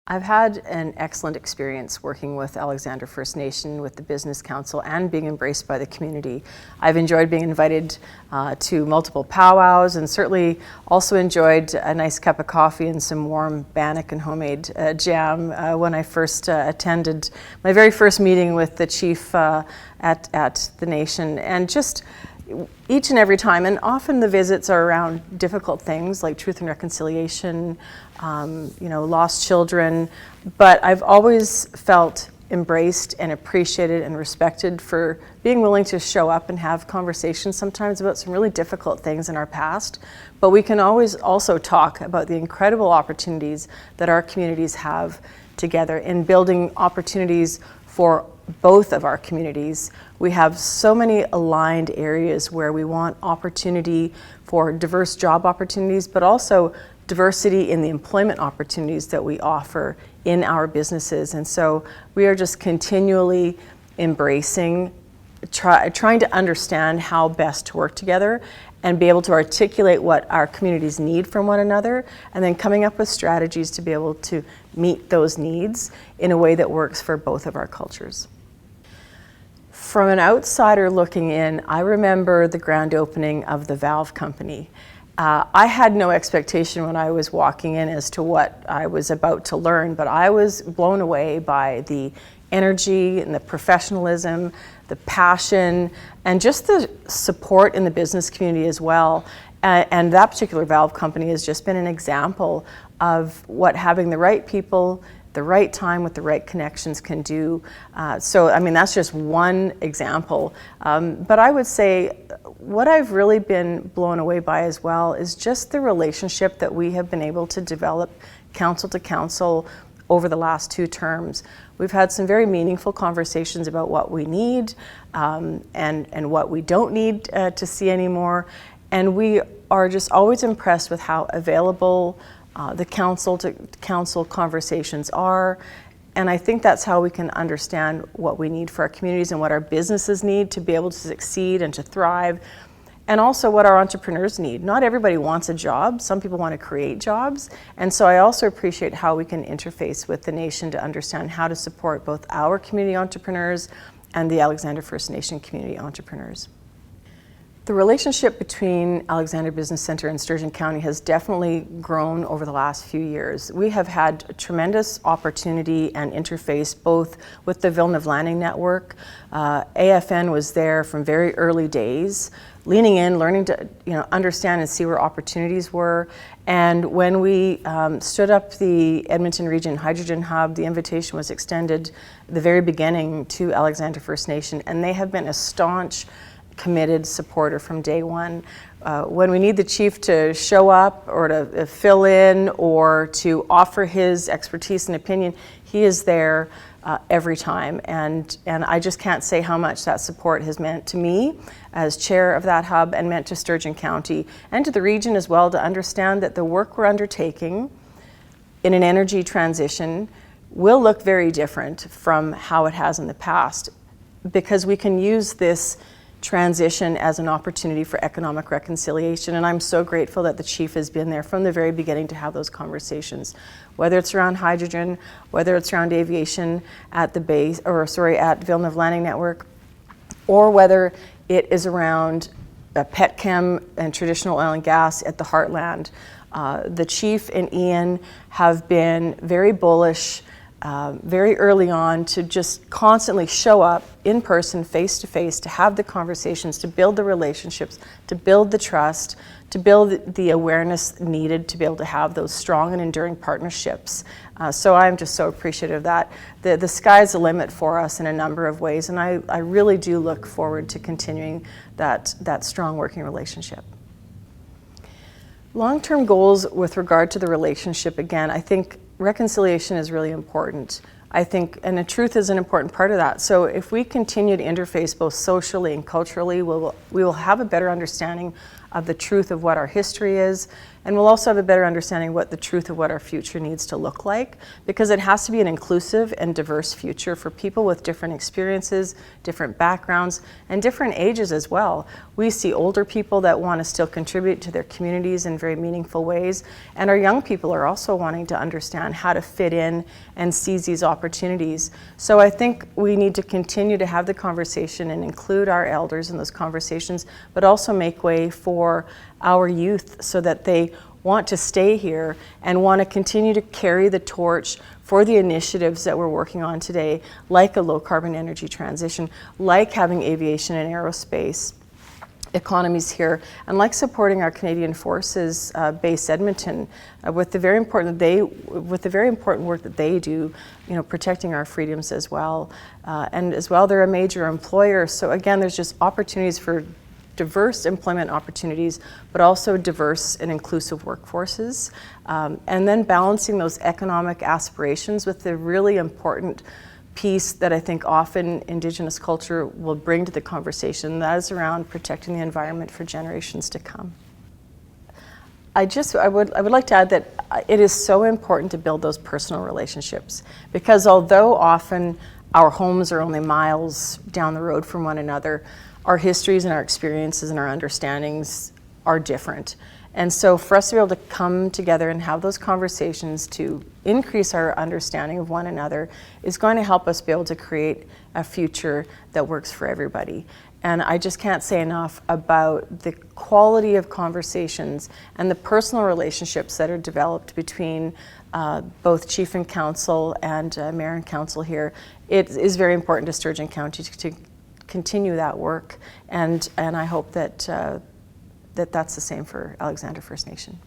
I've had an excellent experience working with Alexander First Nation, with the Business Council, and being embraced by the community. I've enjoyed being invited to multiple powwows, and certainly also enjoyed a nice cup of coffee and some warm bannock and homemade jam when I first attended my very first meeting with the chief at the nation. And just each and every time, and often the visits are around difficult things like truth and reconciliation, lost children, but I've always felt embraced and appreciated and respected for being willing to show up and have conversations sometimes about some really difficult things in our past. But we can always also talk about the incredible opportunities that our communities have together in building opportunities for both of our communities. We have so many aligned areas where we want opportunity for diverse job opportunities, but also diversity in the employment opportunities that we offer in our businesses. And so we are just continually embracing, trying to understand how best to work together and be able to articulate what our communities need from one another, and then coming up with strategies to be able to meet those needs in a way that works for both of our cultures. From an outsider looking in, I remember the grand opening of the valve company. I had no expectation when I was walking in as to what I was about to learn, but I was blown away by the energy and the professionalism, the passion, and just the support in the business community as well. And that particular valve company has just been an example of what having the right people, the right time with the right connections can do. So, I mean, that's just one example. But I would say what I've really been blown away by as well is just the relationship that we have been able to develop council to council over the last 2 terms. We've had some very meaningful conversations about what we need and what we don't need to see anymore. And we are just always impressed with how available the council to council conversations are. And I think that's how we can understand what we need for our communities and what our businesses need to be able to succeed and to thrive, and also what our entrepreneurs need. Not everybody wants a job. Some people want to create jobs. And so I also appreciate how we can interface with the nation to understand how to support both our community entrepreneurs and the Alexander First Nation community entrepreneurs. The relationship between Alexander Business Centre and Sturgeon County has definitely grown over the last few years. We have had a tremendous opportunity and interface both with the Villeneuve Landing Network. AFN was there from very early days, leaning in, learning to understand and see where opportunities were. And when we stood up the Edmonton Region Hydrogen Hub, the invitation was extended at the very beginning to Alexander First Nation, and they have been a staunch, committed supporter from day one. When we need the chief to show up or to fill in or to offer his expertise and opinion, he is there every time. And I just can't say how much that support has meant to me as chair of that hub, and meant to Sturgeon County and to the region as well, to understand that the work we're undertaking in an energy transition will look very different from how it has in the past, because we can use this transition as an opportunity for economic reconciliation. And I'm so grateful that the chief has been there from the very beginning to have those conversations, whether it's around hydrogen, whether it's around aviation at the base, at Villeneuve Landing Network, or whether it is around petchem and traditional oil and gas at the Heartland. The chief and Ian have been very bullish very early on to just constantly show up in person, face to face, to have the conversations, to build the relationships, to build the trust, to build the awareness needed to be able to have those strong and enduring partnerships. So I'm just so appreciative of that. The sky's the limit for us in a number of ways, and I really do look forward to continuing that strong working relationship. Long-term goals with regard to the relationship, again, I think reconciliation is really important. I think, and the truth is an important part of that. So if we continue to interface both socially and culturally, we will have a better understanding of the truth of what our history is, and we'll also have a better understanding what the truth of what our future needs to look like, because it has to be an inclusive and diverse future for people with different experiences, different backgrounds, and different ages as well. We see older people that want to still contribute to their communities in very meaningful ways, and our young people are also wanting to understand how to fit in and seize these opportunities. So I think we need to continue to have the conversation and include our elders in those conversations, but also make way for our youth so that they want to stay here and want to continue to carry the torch for the initiatives that we're working on today, like a low carbon energy transition, like having aviation and aerospace economies here, and like supporting our Canadian Forces base Edmonton with the very important work that they do, protecting our freedoms as well. And as well, they're a major employer. So again, there's just opportunities for diverse employment opportunities, but also diverse and inclusive workforces. And then balancing those economic aspirations with the really important piece that I think often Indigenous culture will bring to the conversation, that is around protecting the environment for generations to come. I would like to add that it is so important to build those personal relationships, because although often our homes are only miles down the road from one another, our histories and our experiences and our understandings are different. And so for us to be able to come together and have those conversations to increase our understanding of one another is going to help us be able to create a future that works for everybody. And I just can't say enough about the quality of conversations and the personal relationships that are developed between both Chief and Council and Mayor and Council here. It is very important to Sturgeon County to continue that work, and I hope that that's the same for Alexander First Nation.